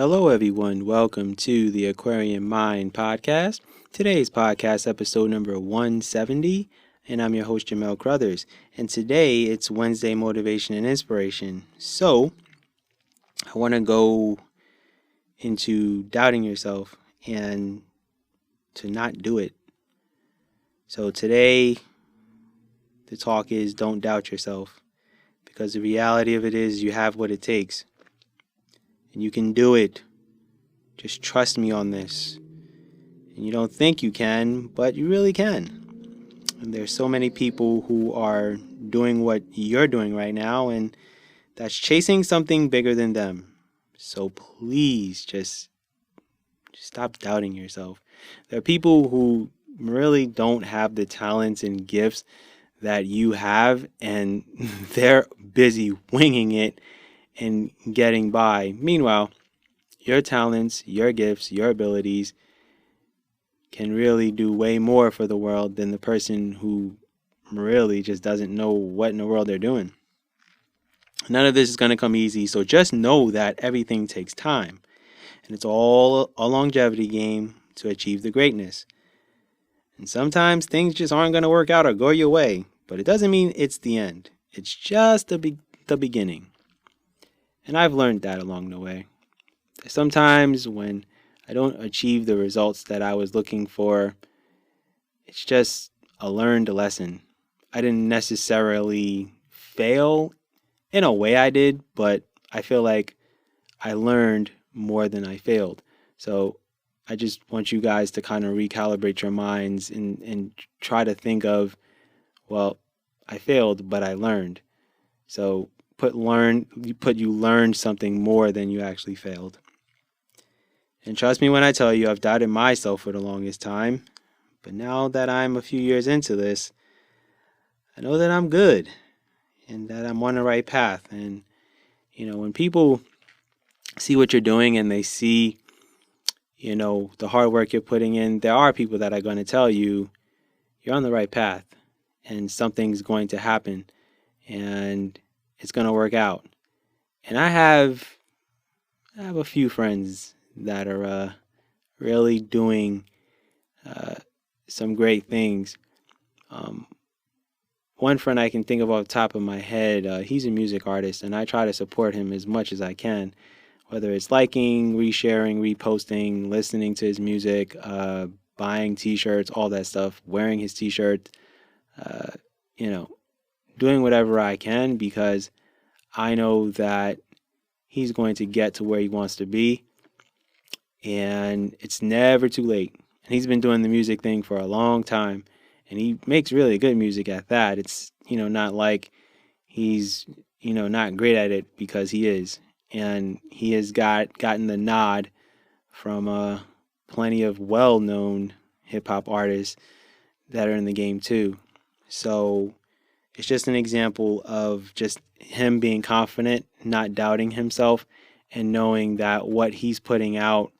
Hello, everyone. Welcome to the Aquarian Mind podcast. Today's podcast, episode number 170, and I'm your host, Jamel Crothers. And today it's Wednesday Motivation and Inspiration. So, I want to go into doubting yourself and to not do it. So, today the talk is don't doubt yourself, because the reality of it is you have what it takes. And you can do it. Just trust me on this. And you don't think you can, but you really can. And there's so many people who are doing what you're doing right now, and that's chasing something bigger than them. So please just stop doubting yourself. There are people who really don't have the talents and gifts that you have, and they're busy winging it and getting by. Meanwhile, your talents, your gifts, your abilities can really do way more for the world than the person who really just doesn't know what in the world they're doing. None of this is going to come easy, so just know that everything takes time. And it's all a longevity game to achieve the greatness. And sometimes things just aren't going to work out or go your way, but it doesn't mean it's the end. It's just the beginning. And I've learned that along the way. Sometimes when I don't achieve the results that I was looking for, it's just a learned lesson. I didn't necessarily fail. In a way I did, but I feel like I learned more than I failed. So I just want you guys to kind of recalibrate your minds and try to think of, well, I failed, but I learned. So you learned something more than you actually failed. And trust me when I tell you, I've doubted myself for the longest time. But now that I'm a few years into this, I know that I'm good and that I'm on the right path. And, when people see what you're doing and they see, the hard work you're putting in, there are people that are going to tell you you're on the right path and something's going to happen and it's going to work out. And I have a few friends that are really doing some great things. One friend I can think of off the top of my head, he's a music artist, and I try to support him as much as I can, whether it's liking, resharing, reposting, listening to his music, buying t-shirts, all that stuff, wearing his t-shirt, doing whatever I can, because I know that he's going to get to where he wants to be. And it's never too late. And he's been doing the music thing for a long time, and he makes really good music at that. It's, not like he's, not great at it, because he is. And he has gotten the nod from plenty of well-known hip-hop artists that are in the game too. So it's just an example of just him being confident, not doubting himself, and knowing that what he's putting out,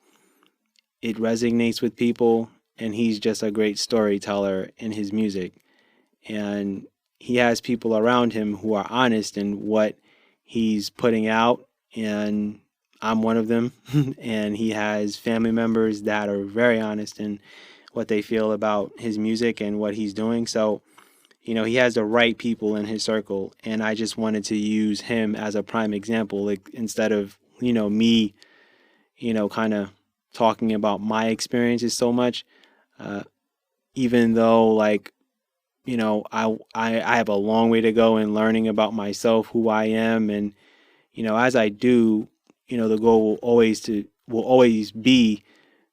it resonates with people, and he's just a great storyteller in his music. And he has people around him who are honest in what he's putting out, and I'm one of them. And he has family members that are very honest in what they feel about his music and what he's doing. So, he has the right people in his circle, and I just wanted to use him as a prime example, like, instead of, me, kind of talking about my experiences so much, even though, like, I have a long way to go in learning about myself, who I am, and as I do, the goal will always be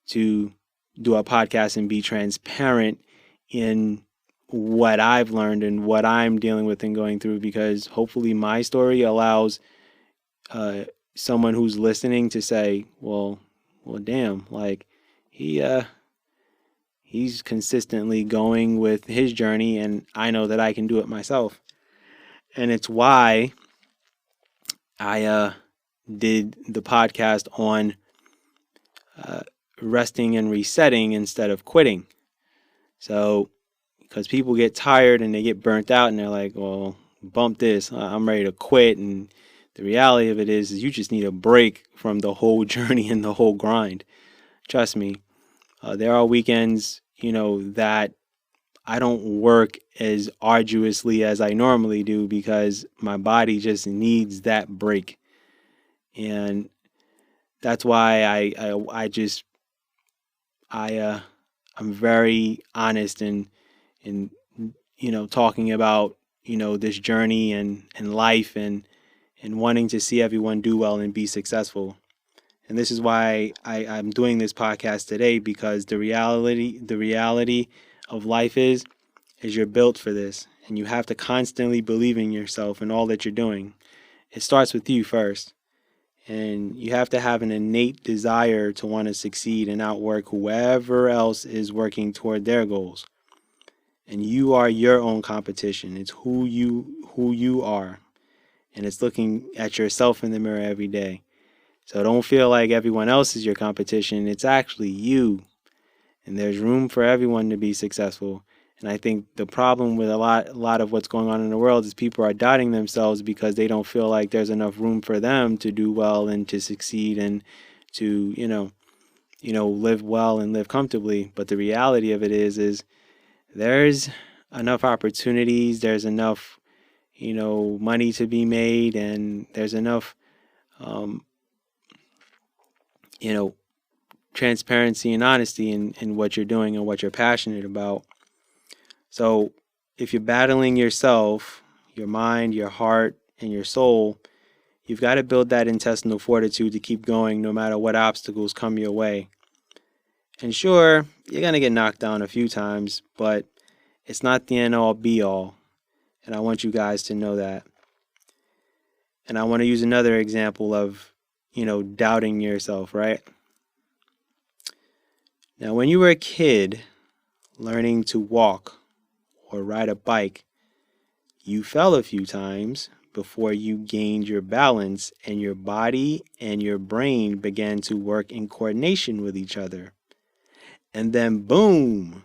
to do a podcast and be transparent in what I've learned and what I'm dealing with and going through, because hopefully my story allows someone who's listening to say, well, damn, like he's consistently going with his journey, and I know that I can do it myself. And it's why I did the podcast on resting and resetting instead of quitting. So, because people get tired and they get burnt out and they're like, well, bump this, I'm ready to quit, and The reality of it is you just need a break from the whole journey and the whole grind. Trust me, there are weekends, that I don't work as arduously as I normally do because my body just needs that break. And that's why I'm very honest in talking about this journey and life and wanting to see everyone do well and be successful. And this is why I'm doing this podcast today, because the reality of life is you're built for this, and you have to constantly believe in yourself and all that you're doing. It starts with you first. And you have to have an innate desire to want to succeed and outwork whoever else is working toward their goals. And you are your own competition. It's who you are. And it's looking at yourself in the mirror every day. So don't feel like everyone else is your competition. It's actually you. And there's room for everyone to be successful. And I think the problem with a lot of what's going on in the world is people are doubting themselves because they don't feel like there's enough room for them to do well and to succeed and to, live well and live comfortably. But the reality of it is there's enough opportunities, there's enough, money to be made, and there's enough, you know, transparency and honesty in what you're doing and what you're passionate about. So if you're battling yourself, your mind, your heart, and your soul, you've got to build that intestinal fortitude to keep going no matter what obstacles come your way. And sure, you're going to get knocked down a few times, but it's not the end all be all. And I want you guys to know that. And I want to use another example of, doubting yourself, right? Now, when you were a kid learning to walk or ride a bike, you fell a few times before you gained your balance and your body and your brain began to work in coordination with each other. And then boom,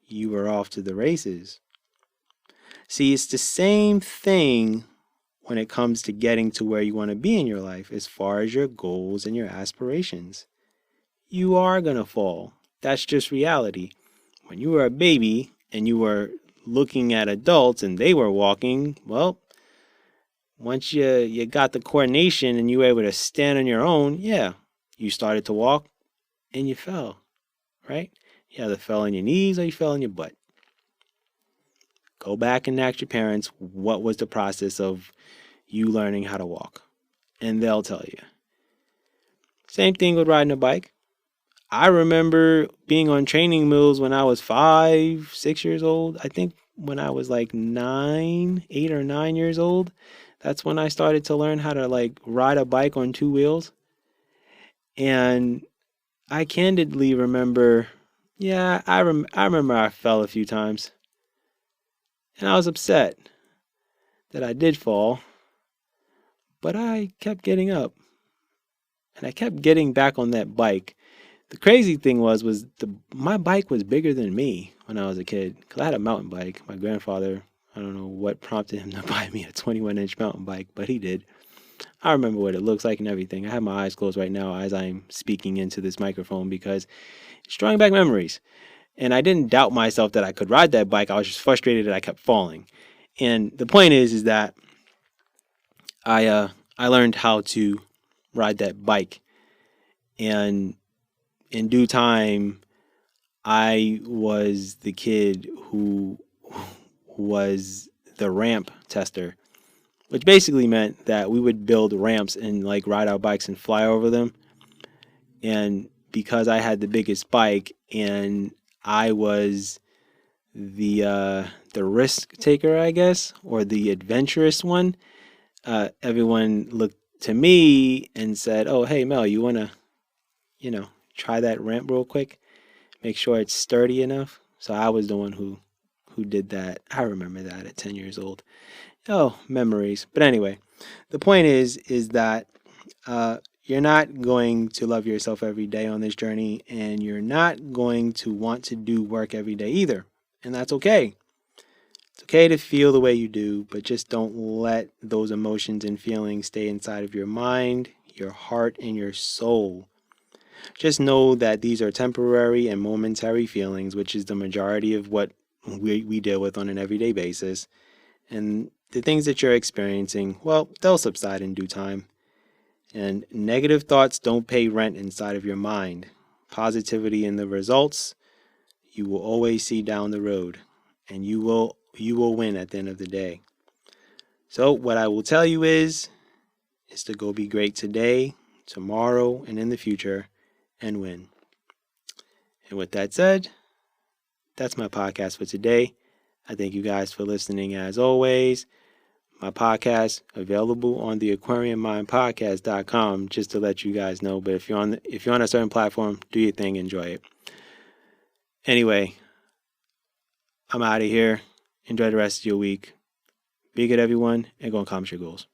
you were off to the races. See, it's the same thing when it comes to getting to where you want to be in your life as far as your goals and your aspirations. You are going to fall. That's just reality. When you were a baby and you were looking at adults and they were walking, well, once you got the coordination and you were able to stand on your own, yeah, you started to walk and you fell, right? You either fell on your knees or you fell on your butt. Go back and ask your parents what was the process of you learning how to walk, and they'll tell you. Same thing with riding a bike. I remember being on training wheels when I was 5, 6 years old. I think when I was like 8 or 9 years old, that's when I started to learn how to ride a bike on 2 wheels. And I candidly remember, I remember I fell a few times. And I was upset that I did fall, but I kept getting up. And I kept getting back on that bike. The crazy thing was my bike was bigger than me when I was a kid, because I had a mountain bike. My grandfather, I don't know what prompted him to buy me a 21-inch mountain bike, but he did. I remember what it looks like and everything. I have my eyes closed right now as I'm speaking into this microphone because it's drawing back memories. And I didn't doubt myself that I could ride that bike. I was just frustrated that I kept falling. And the point is that I learned how to ride that bike, and in due time, I was the kid who was the ramp tester, which basically meant that we would build ramps and ride our bikes and fly over them. And because I had the biggest bike and I was the risk taker, I guess, or the adventurous one, everyone looked to me and said, "Oh, hey Mel, you wanna, try that ramp real quick, make sure it's sturdy enough." So I was the one who did that. I remember that at 10 years old. Oh, memories. But anyway, the point is that you're not going to love yourself every day on this journey, and you're not going to want to do work every day either. And that's okay. It's okay to feel the way you do, but just don't let those emotions and feelings stay inside of your mind, your heart, and your soul. Just know that these are temporary and momentary feelings, which is the majority of what we deal with on an everyday basis. And the things that you're experiencing, well, they'll subside in due time. And negative thoughts don't pay rent inside of your mind. Positivity in the results you will always see down the road, and you will win at the end of the day. So what I will tell you is to go be great today, tomorrow, and in the future, and win. And with that said, that's my podcast for today. I thank you guys for listening as always. My podcast available on the aquariummindpodcast.com, just to let you guys know. But if you're on a certain platform, do your thing, enjoy it. Anyway, I'm out of here. Enjoy the rest of your week. Be good, everyone, and go accomplish your goals.